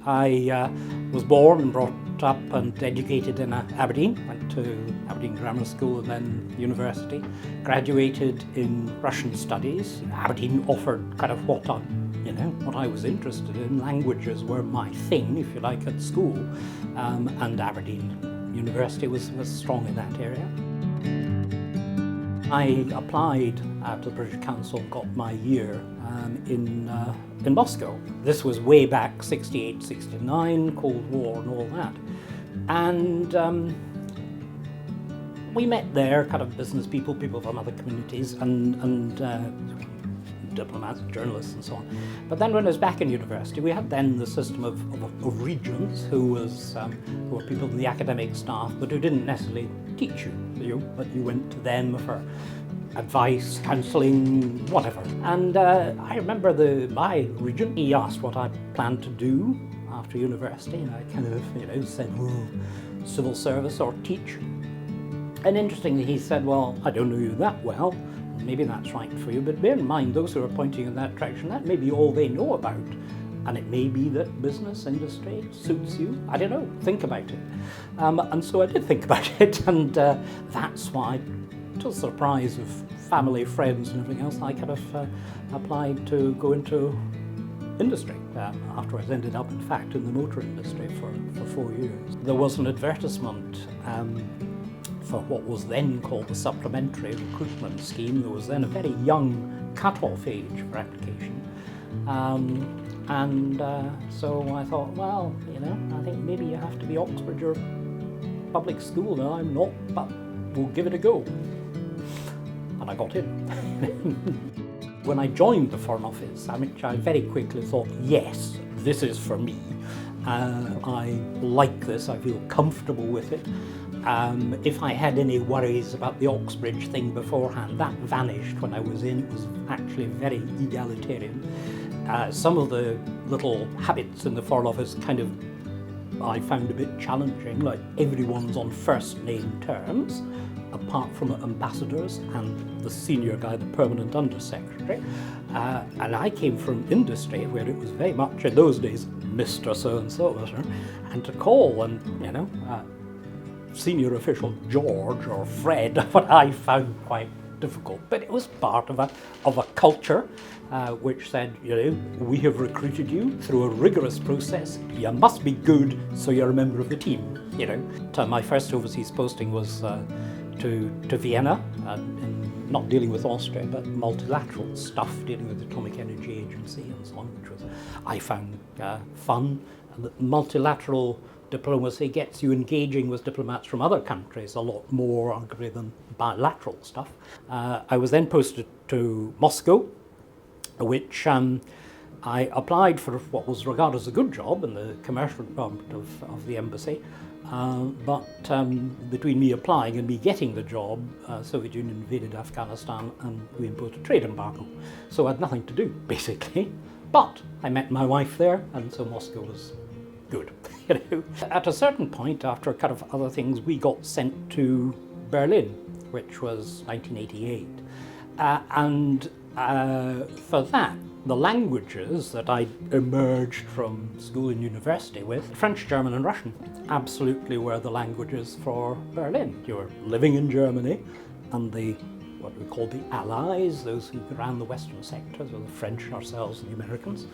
I was born and brought up and educated in Aberdeen, went to Aberdeen Grammar School and then university, graduated in Russian studies. Aberdeen offered kind of what I was interested in. Languages were my thing, if you like, at school, and Aberdeen University was strong in that area. I applied to the British Council and got my year in Moscow. This was way back, 68, 69, Cold War and all that. And we met there, kind of business people from other communities, and diplomats, journalists and so on. But then when I was back in university, we had then the system of regents who were people in the academic staff, but who didn't necessarily teach you, but you went to them for advice, counselling, whatever. And I remember my regent, he asked what I planned to do after university, and I kind of, said, well, civil service or teach. And interestingly, he said, well, I don't know you that well, maybe that's right for you, but bear in mind, those who are pointing in that direction, that may be all they know about. And it may be that business, industry suits you. I don't know, think about it. And so I did think about it, and that's why, to the surprise of family, friends and everything else, I kind of applied to go into industry. Afterwards ended up, in fact, in the motor industry for 4 years. There was an advertisement for what was then called the supplementary recruitment scheme. There was then a very young cut-off age for application. So I thought, well, I think maybe you have to be Oxford or public school. No, I'm not, but we'll give it a go. And I got in. When I joined the Foreign Office, I very quickly thought, yes, this is for me. I like this, I feel comfortable with it. If I had any worries about the Oxbridge thing beforehand, that vanished when I was in. It was actually very egalitarian. Some of the little habits in the Foreign Office I found a bit challenging, like everyone's on first name terms, apart from ambassadors and the senior guy, the permanent undersecretary. And I came from industry where it was very much, in those days, Mr. So-and-so, and to call and, senior official George or Fred, what I found quite difficult. But it was part of a culture which said, we have recruited you through a rigorous process. You must be good, so you're a member of the team. My first overseas posting was to Vienna, not dealing with Austria, but multilateral stuff, dealing with the Atomic Energy Agency and so on, which I found fun. Multilateral diplomacy gets you engaging with diplomats from other countries a lot more, arguably, than bilateral stuff. I was then posted to Moscow, which I applied for what was regarded as a good job in the commercial department of the embassy. But between me applying and me getting the job, Soviet Union invaded Afghanistan and we imposed a trade embargo. So I had nothing to do, basically. But I met my wife there, and so Moscow was good. At a certain point, after kind of other things, we got sent to Berlin, which was 1988. For that, the languages that I emerged from school and university with, French, German and Russian, absolutely were the languages for Berlin. You were living in Germany, and what we call the Allies, those who ran the Western sectors, were the French, ourselves and the Americans.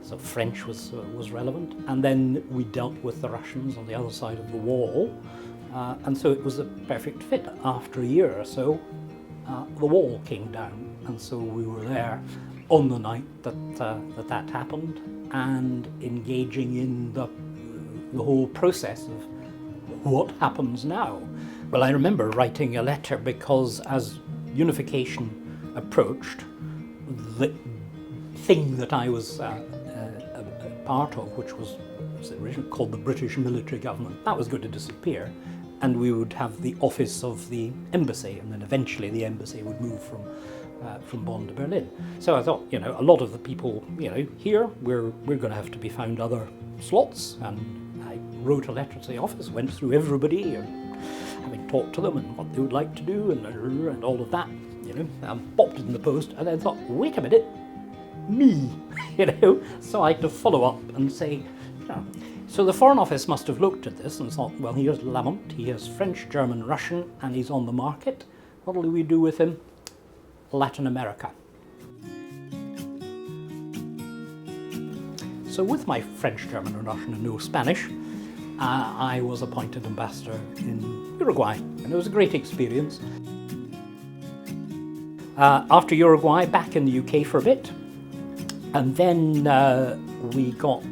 So French was relevant. And then we dealt with the Russians on the other side of the wall. And so it was a perfect fit. After a year or so, the wall came down. And so we were there on the night that happened, and engaging in the whole process of what happens now. Well, I remember writing a letter because as unification approached, the thing that I was a part of, which was originally called the British military government, that was going to disappear, and we would have the office of the embassy, and then eventually the embassy would move from Bonn to Berlin. So I thought, a lot of the people, here, we're going to have to be found other slots, and I wrote a letter to the office, went through everybody, having talked to them and what they would like to do and all of that, popped it in the post, and then thought, wait a minute, me, So I had to follow up and say, Yeah. So the Foreign Office must have looked at this and thought, well, here's Lamont, he has French, German, Russian, and he's on the market. What will we do with him? Latin America. So with my French, German, and Russian, and no Spanish, I was appointed ambassador in Uruguay, and it was a great experience. After Uruguay, back in the UK for a bit, and then we got.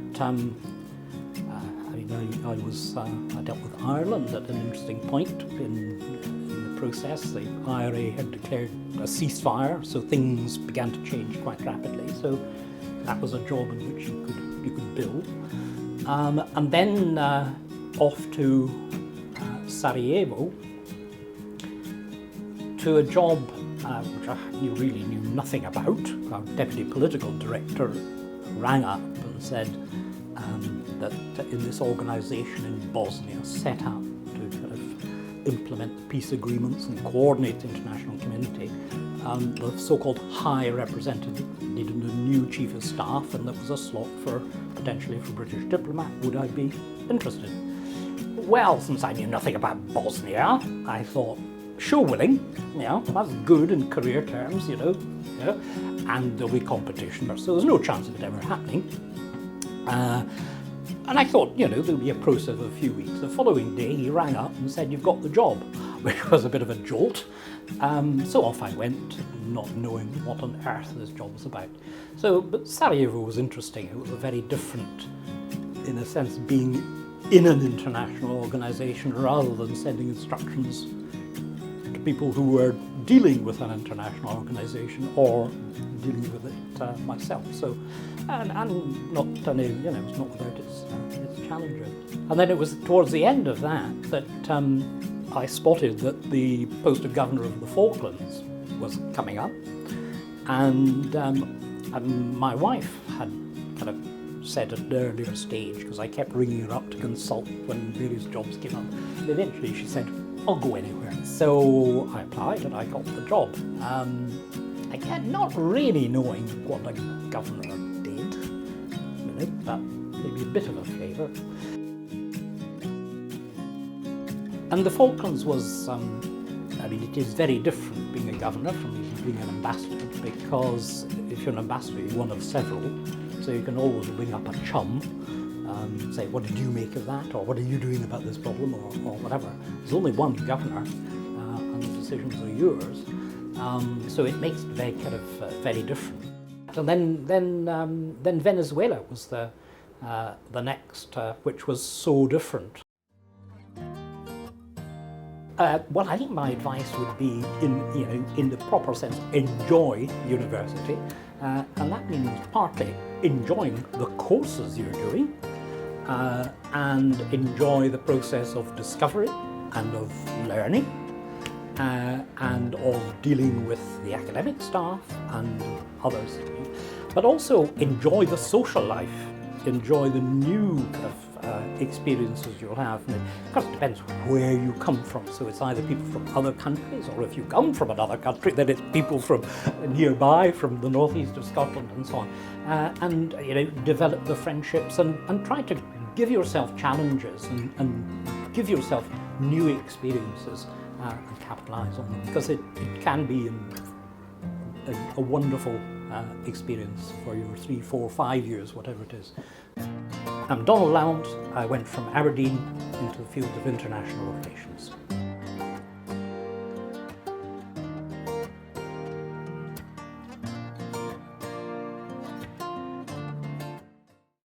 I dealt with Ireland at an interesting point in the process. The IRA had declared a ceasefire, so things began to change quite rapidly. So that was a job in which you could build, and then off to Sarajevo to a job which I really knew nothing about. Our deputy political director rang up and said that in this organisation in Bosnia set up to kind of implement the peace agreements and coordinate the international community, the so-called High Representative needed a new chief of staff, and there was a slot potentially for a British diplomat. Would I be interested? Well, since I knew nothing about Bosnia, I thought, sure, willing, that's good in career terms, and there'll be competition, so there's no chance of it ever happening. And I thought, there'll be a process of a few weeks. The following day, he rang up and said, you've got the job, which was a bit of a jolt. So off I went, not knowing what on earth this job was about. But Sarajevo was interesting. It was a very different, in a sense, being in an international organisation rather than sending instructions to people who were dealing with an international organisation or dealing with it myself. So, and not, it's not without its challenges. And then it was towards the end of that I spotted that the post of governor of the Falklands was coming up, and my wife had kind of said at an earlier stage, because I kept ringing her up to consult when various jobs came up, and eventually she said, I'll go anywhere. So I applied and I got the job. Again, not really knowing what a governor did, but maybe a bit of a flavour. And the Falklands was, it is very different being a governor from being an ambassador, because if you're an ambassador, you're one of several, so you can always ring up a chum, say, what did you make of that, or what are you doing about this problem, or whatever. There's only one governor, and the decisions are yours, so it makes it very different. And then Venezuela was the next, which was so different. Well, I think my advice would be, in the proper sense, enjoy university, and that means partly enjoying the courses you're doing, and enjoy the process of discovery and of learning, and of dealing with the academic staff and others, but also enjoy the social life, enjoy the new kind of experiences you'll have. And of course, it depends where you come from. So it's either people from other countries, or if you come from another country, then it's people from nearby, from the northeast of Scotland and so on. And develop the friendships and try to give yourself challenges and give yourself new experiences and capitalise on them, because it can be a wonderful experience for your 3, 4, 5 years, whatever it is. I'm Donald Lamont. I went from Aberdeen into the field of international relations.